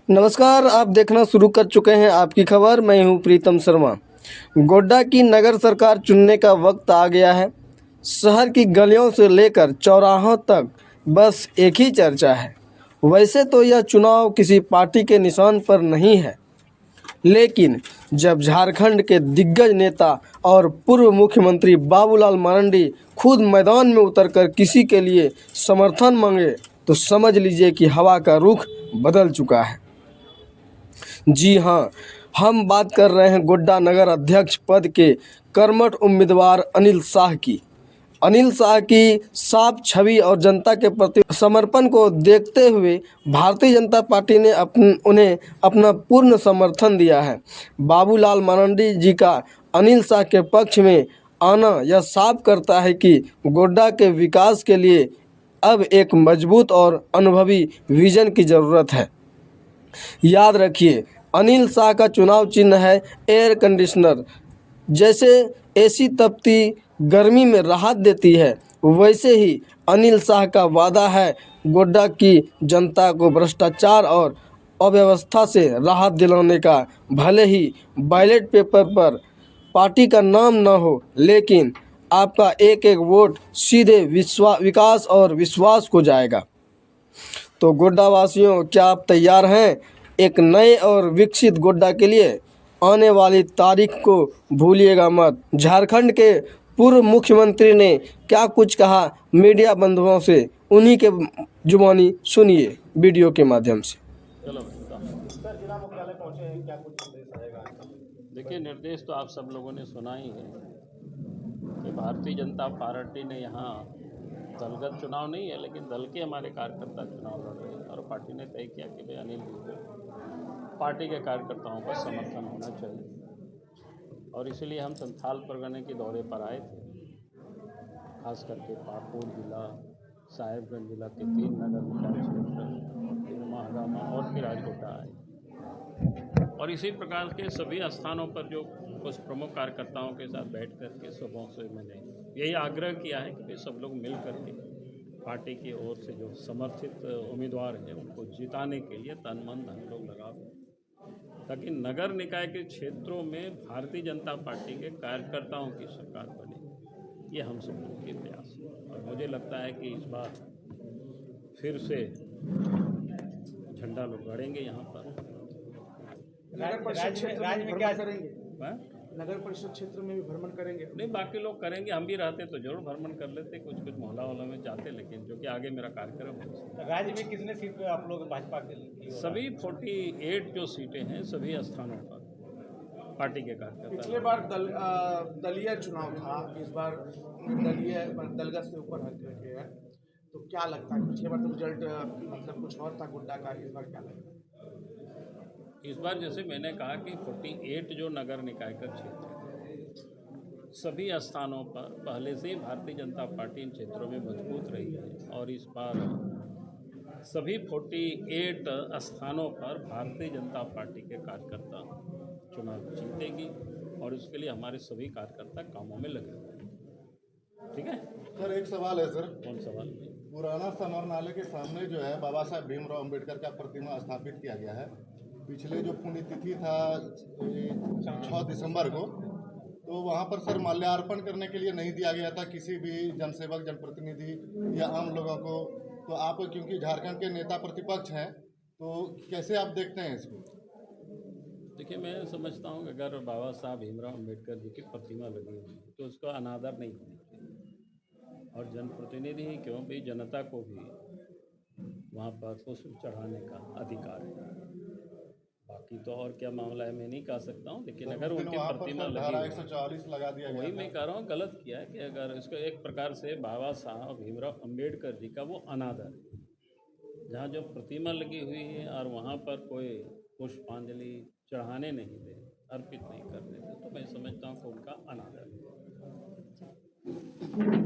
नमस्कार, आप देखना शुरू कर चुके हैं आपकी खबर। मैं हूं प्रीतम शर्मा। गोड्डा की नगर सरकार चुनने का वक्त आ गया है। शहर की गलियों से लेकर चौराहों तक बस एक ही चर्चा है। वैसे तो यह चुनाव किसी पार्टी के निशान पर नहीं है, लेकिन जब झारखंड के दिग्गज नेता और पूर्व मुख्यमंत्री बाबूलाल मरांडी खुद मैदान में उतरकर किसी के लिए समर्थन मांगे, तो समझ लीजिए कि हवा का रुख बदल चुका है। जी हाँ, हम बात कर रहे हैं गोड्डा नगर अध्यक्ष पद के कर्मठ उम्मीदवार अनिल शाह की। अनिल शाह की साफ छवि और जनता के प्रति समर्पण को देखते हुए भारतीय जनता पार्टी ने उन्हें अपना पूर्ण समर्थन दिया है। बाबूलाल मरांडी जी का अनिल शाह के पक्ष में आना यह साफ करता है कि गोड्डा के विकास के लिए अब एक मजबूत और अनुभवी विजन की ज़रूरत है। याद रखिए, अनिल शाह का चुनाव चिन्ह है एयर कंडीशनर। जैसे एसी तपती गर्मी में राहत देती है, वैसे ही अनिल शाह का वादा है गोड्डा की जनता को भ्रष्टाचार और अव्यवस्था से राहत दिलाने का। भले ही बैलेट पेपर पर पार्टी का नाम न हो, लेकिन आपका एक एक वोट सीधे विकास और विश्वास को जाएगा। तो गोड्डा वासियों, क्या आप तैयार हैं एक नए और विकसित गोड्डा के लिए? आने वाली तारीख को भूलिएगा मत। झारखंड के पूर्व मुख्यमंत्री ने क्या कुछ कहा मीडिया बंधुओं से, उन्हीं के जुबानी सुनिए वीडियो के माध्यम से। चलो सर, जिला मुख्यालय पहुंचे हैं, क्या कुछ संदेश आएगा? देखिए, निर्देश तो आप सब लोगों ने सुना ही है कि भारतीय जनता पार्टी ने यहाँ दलगत चुनाव नहीं है, लेकिन दल के हमारे कार्यकर्ता चुनाव लड़ रहे हैं और पार्टी ने तय किया कि भाई अनिल जी को पार्टी के कार्यकर्ताओं का समर्थन होना चाहिए। और इसीलिए हम संथाल परगने के दौरे पर आए थे, खास करके पाकुड़ जिला, साहेबगंज जिला के 3 नगर निकाय क्षेत्र, फिर महागामा और फिर आज गोड्डा आए। और इसी प्रकार के सभी स्थानों पर जो कुछ प्रमुख कार्यकर्ताओं के साथ बैठ कर के सुबह से मैंने यही आग्रह किया है कि सब लोग मिल कर के पार्टी की ओर से जो समर्थित उम्मीदवार हैं उनको जिताने के लिए तन मन धन लोग लगा दें, ताकि नगर निकाय के क्षेत्रों में भारतीय जनता पार्टी के कार्यकर्ताओं की सरकार बने। ये हम सब लोगों के प्रयास है और मुझे लगता है कि इस बार फिर से झंडा लोग गड़ेंगे यहाँ पर। नगर परिषद क्षेत्र में क्या करेंगे? हाँ? नगर परिषद क्षेत्र में भी भ्रमण करेंगे? नहीं, बाकी लोग करेंगे, हम भी रहते तो जरूर भ्रमण कर लेते, कुछ कुछ मोहल्ला वोहल्ला में जाते, लेकिन जो कि आगे मेरा कार्यक्रम है। राज्य में कितने सीट पे आप लोग भाजपा के? सभी 48 जो सीटें हैं सभी स्थानों पर पार्टी के कार्यकर्ता। पिछले बार दलीय चुनाव था, इस बार दलीय दलगत से ऊपर हट रखे हैं, तो क्या लगता है? पिछले बार तो रिजल्ट मतलब कुछ और था गोड्डा का, इस बार क्या लगता है? इस बार जैसे मैंने कहा कि 48 जो नगर निकाय का क्षेत्र है, सभी स्थानों पर पहले से ही भारतीय जनता पार्टी इन क्षेत्रों में मजबूत रही है और इस बार सभी 48 स्थानों पर भारतीय जनता पार्टी के कार्यकर्ता चुनाव जीतेगी और उसके लिए हमारे सभी कार्यकर्ता कामों में लगे हुए हैं। ठीक है सर, एक सवाल है सर। कौन सवाल? पुराना समाहरणालय के सामने जो है बाबा साहब भीमराव अंबेडकर का प्रतिमा स्थापित किया गया है। पिछले जो पुण्यतिथि था 6 दिसंबर को, तो वहाँ पर सर माल्यार्पण करने के लिए नहीं दिया गया था किसी भी जनसेवक, जनप्रतिनिधि या आम लोगों को। तो आप क्योंकि झारखंड के नेता प्रतिपक्ष हैं, तो कैसे आप देखते हैं इसको? देखिए, मैं समझता हूँ कि अगर बाबा साहब भीमराव अंबेडकर जी की प्रतिमा लगी हुई है तो उसका अनादर नहीं होना चाहिए और जनप्रतिनिधि ही क्यों भी जनता को भी वहाँ पर पुष्प चढ़ाने का अधिकार है। बाकी तो और क्या मामला है मैं नहीं कह सकता हूँ, लेकिन अगर उनकी प्रतिमा लगी 144 लगा दिया गया, वही मैं कह रहा हूँ गलत किया है कि अगर इसको एक प्रकार से बाबा साहब भीमराव अंबेडकर जी का वो अनादर है। जहाँ जो प्रतिमा लगी हुई है और वहाँ पर कोई पुष्पांजलि चढ़ाने नहीं दे, अर्पित नहीं करने दे, तो मैं समझता हूँ कि उनका अनादर है।